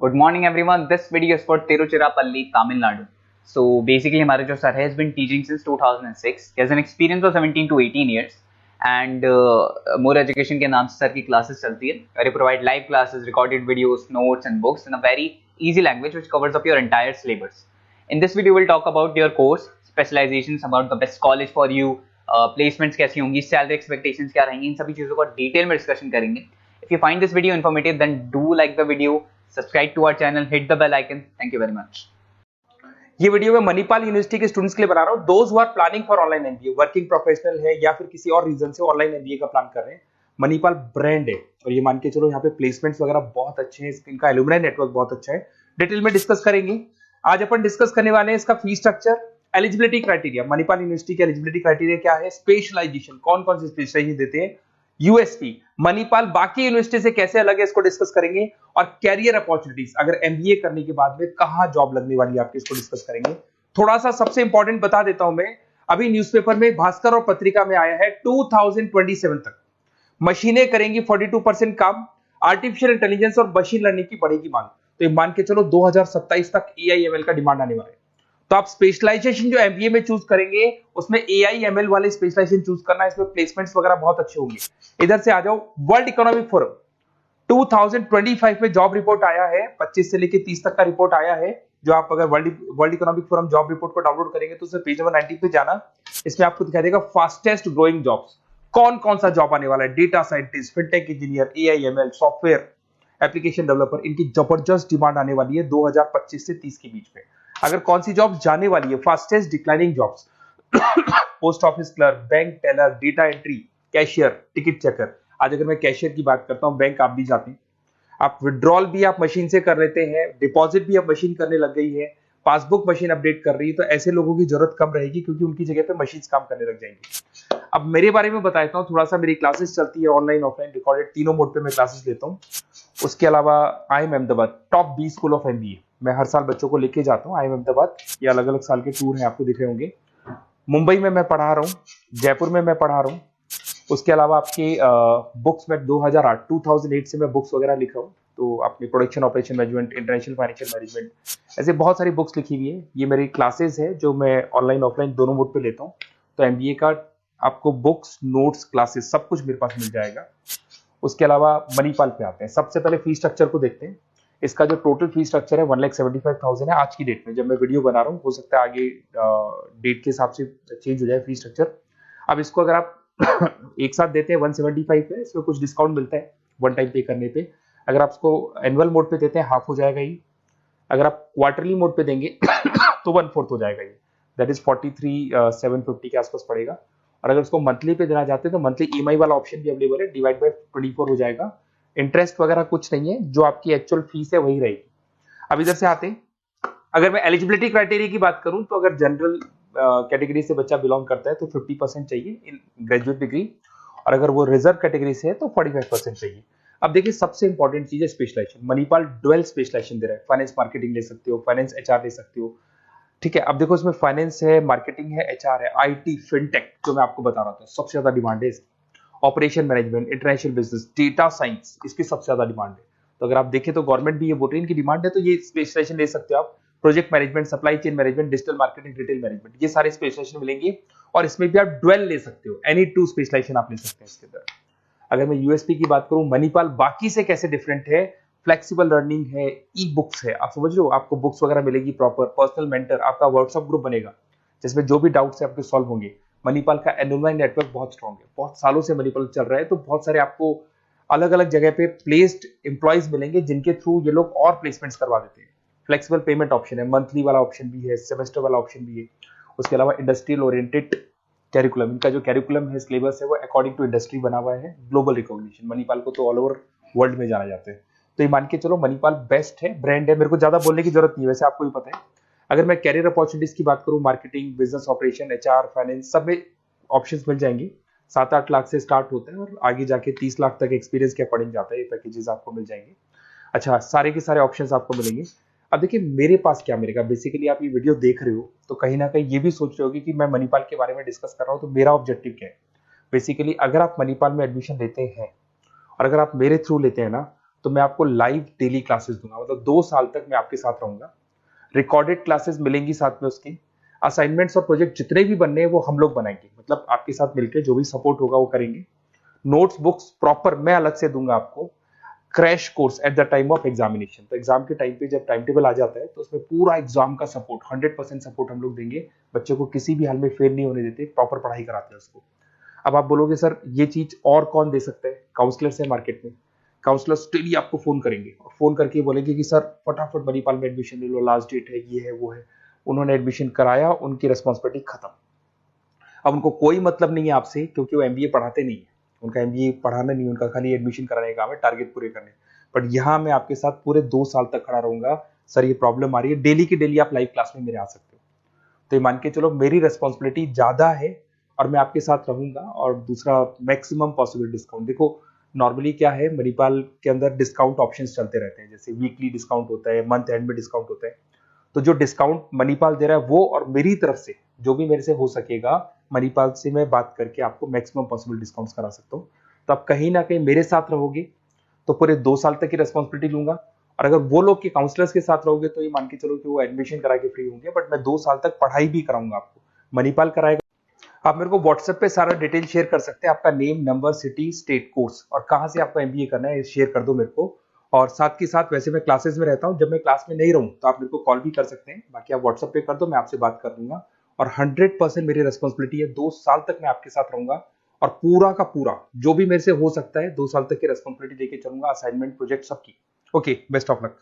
Good morning, everyone. This video is for Tiruchirappalli, Tamil Nadu. So basically, हमारे जो sir has been teaching since 2006. He has an experience of 17 to 18 years, and More Education के नाम से sir की classes चलती है. Where he provide live classes, recorded videos, notes, and books in a very easy language which covers up your entire syllabus. In this video, we'll talk about your course, specializations, about the best college for you, placements कैसी होंगी, salary expectations क्या रहेंगी, इन सभी चीज़ों का detail में discussion करेंगे. If you find this video informative, then do like the video, subscribe to our channel, hit the bell icon. Thank you very much. ये वीडियो मैं मणिपाल यूनिवर्सिटी के स्टूडेंट्स के लिए बना रहा हूँ। Those who are planning for online MBA, working professional है या फिर किसी और रीजन से ऑनलाइन एमबीए का प्लान कर रहे हैं। मणिपाल ब्रांड है और ये मान के चलो यहाँ पे प्लेसमेंट्स वगैरह बहुत अच्छे हैं, इनका एलुमनाई नेटवर्क बहुत अच्छा है। डिटेल में डिस्कस करेंगे। आज अपन डिस्कस करने वाले हैं इसका fee structure, eligibility criteria, Manipal university के एलिजिबिलिटी क्राइटेरिया क्या है, स्पेशलाइजेशन, कौन कौन से स्पेशलाइजेशन देते हैं, यूएसपी, मणिपाल बाकी यूनिवर्सिटी से कैसे अलग है इसको डिस्कस करेंगे, और कैरियर अपॉर्चुनिटीज, अगर एमबीए करने के बाद में कहां जॉब लगने वाली है आपकी, इसको डिस्कस करेंगे। थोड़ा सा सबसे इंपॉर्टेंट बता देता हूं मैं, अभी न्यूज़पेपर में, भास्कर और पत्रिका में आया है 2027 तक मशीनें करेंगी 42% काम, आर्टिफिशियल इंटेलिजेंस और मशीन लर्निंग की बढ़ेगी मांग। तो ये मान के चलो 2027 तक एआईएमएल का डिमांड आने वाला है। तो आप स्पेशलाइजेशन जो एमबीए में चूज करेंगे उसमें एआईएमएल वाले स्पेशलाइजेशन चूज करना, इसमें प्लेसमेंट्स वगैरह बहुत अच्छे होंगे। इधर से आ जाओ, वर्ल्ड इकोनॉमिक फोरम 2025 में जॉब रिपोर्ट आया है, 25 से लेके 30 तक का रिपोर्ट आया है। जो आप अगर world economic forum job report को डाउनलोड करेंगे तो उसमें पेज नंबर 90 पे जाना, इसमें आपको दिखाई देगा फास्टेस्ट ग्रोइंग जॉब्स, कौन कौन सा जॉब आने वाला है, data scientist, fintech engineer, AIML, software application developer, इनकी जबरदस्त डिमांड आने वाली है 2025 से 30 के बीच में। अगर कौन सी जॉब जाने वाली है, fastest declining jobs, post office clerk, bank teller, data entry, cashier, ticket checker. आज अगर मैं कैशियर की बात करता हूं, बैंक आप भी जाते हैं, आप विड्रॉल भी आप मशीन से कर लेते हैं, डिपॉजिट भी अब मशीन करने लग गई है, पासबुक मशीन अपडेट कर रही है, तो ऐसे लोगों की जरूरत कम रहेगी क्योंकि उनकी जगह पे मशीन काम करने लग जाएंगी। अब मेरे बारे में बताता हूँ थोड़ा सा, मेरी क्लासेस चलती है ऑनलाइन ऑफलाइन रिकॉर्डेड, तीनों मोड पे मैं क्लासेस लेता हूँ। उसके अलावा IIM Ahmedabad top 20 school of MBA, मैं हर साल बच्चों को लेके जाता हूँ IIM अहमदाबाद। ये अलग अलग साल के टूर हैं, आपको दिख रहे होंगे। मुंबई में मैं पढ़ा रहा हूँ, जयपुर में मैं पढ़ा रहा हूँ। उसके अलावा आपके बुक्स में 2008 से मैं बुक्स वगैरह लिख रहा हूँ, तो अपनी production operation management, international financial management, ऐसे बहुत सारी बुक्स लिखी हुई है। ये मेरी क्लासेस है जो मैं ऑनलाइन ऑफलाइन दोनों मोड पे लेता हूँ। तो एमबीए का आपको बुक्स, नोट्स, क्लासेस सब कुछ मेरे पास मिल जाएगा। उसके अलावा मणिपाल पे आते हैं। सबसे पहले फी स्ट्रक्चर को देखते हैं। इसका जो टोटल फी स्ट्रक्चर है 1,75,000 है आज की डेट में, जब मैं वीडियो बना रहा हूँ। हो सकता है आगे डेट के हिसाब से चेंज हो जाए फी स्ट्रक्चर। अब इसको अगर आप एक साथ देते हैं 175 पे, इसमें कुछ डिस्काउंट मिलता है वन टाइम पे करने पे। अगर आप इसको एनुअल मोड पे देते हैं हाफ हो जाएगा ये। अगर आप क्वार्टरली मोड पे देंगे तो 1/4 हो जाएगा ये, दैट इज 43,750 के आसपास पड़ेगा। और अगर उसको मंथली पे देना चाहते हैं तो मंथली ईएमआई वाला ऑप्शन भी अवेलेबल है, डिवाइड बाय 24 हो जाएगा। इंटरेस्ट वगैरह कुछ नहीं है, जो आपकी एक्चुअल फीस है वही रहेगी। अब इधर से आते हैं, अगर मैं एलिजिबिलिटी क्राइटेरिया की बात करूं तो अगर जनरल कैटेगरी से बच्चा बिलोंग करता है तो 50% चाहिए इन ग्रेजुएट डिग्री, और अगर वो रिजर्व कैटेगरी से है तो 45% चाहिए। अब देखिए, सबसे इंपॉर्टेंट चीज है स्पेशलाइजेशन। मणिपाल डुअल स्पेशलाइजेशन दे रहा है, फाइनेंस मार्केटिंग ले सकते हो, फाइनेंस एचआर ले सकते हो, ठीक है। अब देखो, इसमें फाइनेंस है, मार्केटिंग है, एचआर है, आईटी, फिनटेक, जो मैं आपको बता रहा था सबसे ज्यादा डिमांड है इसकी। Operation management, international business, data science, इसकी सबसे ज्यादा डिमांड है। तो अगर आप देखें तो गवर्नमेंट भी ये बोल रही है इनकी डिमांड है, तो ये स्पेशलाइजेशन ले सकते हो आप। Project management, supply chain management, digital marketing, retail management, ये सारे स्पेशलाइजेशन मिलेंगे। और इसमें भी आप डुअल ले सकते हो, एनी 2 स्पेशलाइजेशन आप ले सकते हैं इसके अंदर। अगर मैं यूएसपी की बात करूं, मणिपाल बाकी से कैसे डिफरेंट है, फ्लेक्सिबल लर्निंग है, ई बुक्स है, आप समझ रहे हो, आपको बुक्स वगैरह मिलेगी प्रॉपर, पर्सनल मेंटर, आपका व्हाट्सएप ग्रुप बनेगा जिसमें जो भी डाउट्स है आपके सॉल्व होंगे। मणिपाल का एलुमनाई नेटवर्क बहुत स्ट्रॉन्ग है, बहुत सालों से मणिपाल चल रहा है, तो बहुत सारे आपको अलग अलग जगह पे प्लेस्ड एम्प्लॉयज मिलेंगे जिनके थ्रू ये लोग और प्लेसमेंट्स करवा देते हैं। फ्लेक्सिबल पेमेंट ऑप्शन है, मंथली वाला ऑप्शन भी है, सेमेस्टर वाला ऑप्शन भी है। उसके अलावा इंडस्ट्रियल ओरिएंटेड कैरिकुलम, इनका जो कैरिकुलम है, सिलेबस है, वो अकॉर्डिंग टू इंडस्ट्री बना हुआ है। ग्लोबल रिकॉग्निशन, मणिपाल को तो ऑल ओवर वर्ल्ड में जाना जाता है। तो ये मान के चलो मणिपाल बेस्ट है, ब्रांड है, मेरे को ज्यादा बोलने की जरूरत नहीं है, वैसे आपको भी पता है। अगर मैं कैरियर अपॉर्चुनिटीज की बात करूं, marketing, business operation, HR, finance, सब में ऑप्शंस मिल जाएंगे। 7-8 लाख से स्टार्ट होता है और आगे जाके 30 लाख तक एक्सपीरियंस के अकॉर्डिंग जाता है, ये पैकेजेस आपको मिल जाएंगे। अच्छा, सारे के सारे ऑप्शंस आपको मिलेंगे। अब देखिए मेरे पास क्या मिलेगा, बेसिकली आप ये वीडियो देख रहे हो तो कहीं ना कहीं ये भी सोच रहे होगे कि मैं मणिपाल के बारे में डिस्कस कर रहा हूँ, तो मेरा ऑब्जेक्टिव क्या है। बेसिकली अगर आप मणिपाल में एडमिशन लेते हैं और अगर आप मेरे थ्रू लेते हैं ना, तो मैं आपको लाइव डेली क्लासेस दूंगा, मतलब 2 साल तक मैं आपके साथ रहूंगा। रिकॉर्डेड क्लासेस मिलेंगी साथ में उसकी। असाइनमेंट्स और प्रोजेक्ट जितने भी बनने हैं वो हम लोग बनाएंगे, मतलब आपके साथ मिलकर जो भी सपोर्ट होगा वो करेंगे। नोट्स बुक्स प्रॉपर मैं अलग से दूंगा आपको। Crash course at the time of examination, तो एग्जाम के टाइम पे जब टाइम टेबल आ जाता है तो उसमें पूरा एग्जाम का सपोर्ट 100% सपोर्ट हम लोग देंगे। बच्चे को किसी भी हाल में फेल नहीं होने देते, प्रॉपर पढ़ाई कराते हैं उसको। अब आप बोलोगे सर ये चीज और कौन दे सकता है? काउंसलर्स है मार्केट में, काउंसलर्स डेली आपको फोन करेंगे और फोन करके बोलेंगे कि सर फटाफट मणिपाल में एडमिशन ले लो, लास्ट डेट है, ये है वो है। उन्होंने एडमिशन कराया, उनकी रिस्पॉन्सिबिलिटी खत्म। अब उनको कोई मतलब नहीं है आपसे, क्योंकि वो एमबीए पढ़ाते नहीं है, उनका एमबीए पढ़ाना नहीं, उनका खाली एडमिशन कराने का काम है, टारगेट पूरे करने। बट यहाँ मैं आपके साथ पूरे 2 साल तक खड़ा रहूंगा। सर ये प्रॉब्लम आ रही है, डेली की डेली आप लाइव क्लास में मेरे आ सकते हो। तो ये मान के चलो मेरी रेस्पॉन्सिबिलिटी ज्यादा है और मैं आपके साथ रहूंगा। और दूसरा, मैक्सिमम पॉसिबल डिस्काउंट। देखो नॉर्मली क्या है, मणिपाल के अंदर डिस्काउंट ऑप्शंस चलते रहते हैं, जैसे वीकली डिस्काउंट होता है, मंथ एंड में डिस्काउंट होता है। तो जो डिस्काउंट मणिपाल दे रहा है वो, और मेरी तरफ से जो भी मेरे से हो सकेगा, मणिपाल से मैं बात करके आपको मैक्सिमम पॉसिबल डिस्काउंट्स करा सकता हूँ। तो आप कहीं ना कहीं मेरे साथ रहोगे तो पूरे 2 साल तक की रेस्पॉन्सिबिलिटी लूंगा। और अगर वो लोग के काउंसलर्स के साथ रहोगे तो ये मान के चलो कि वो एडमिशन करा के फ्री होंगे, बट मैं 2 साल तक पढ़ाई भी कराऊंगा आपको, मणिपाल कराएगा। आप मेरे को व्हाट्सएप पे सारा डिटेल शेयर कर सकते हैं, आपका name, number, city, state, course और कहाँ से आपको एमबीए करना है शेयर कर दो मेरे को। और साथ के साथ वैसे मैं क्लासेस में रहता हूँ, जब मैं क्लास में नहीं रहूँ तो आप मेरे को कॉल भी कर सकते हैं, बाकी आप व्हाट्सएप पे कर दो, मैं आपसे बात कर दूंगा। और 100% मेरी रेस्पॉन्सिबिलिटी है, 2 साल तक मैं आपके साथ रहूंगा और पूरा का पूरा जो भी मेरे से हो सकता है 2 साल तक की रेस्पॉन्सिबिलिटी लेके चलूंगा, असाइनमेंट, प्रोजेक्ट सबकी। Okay, best of luck.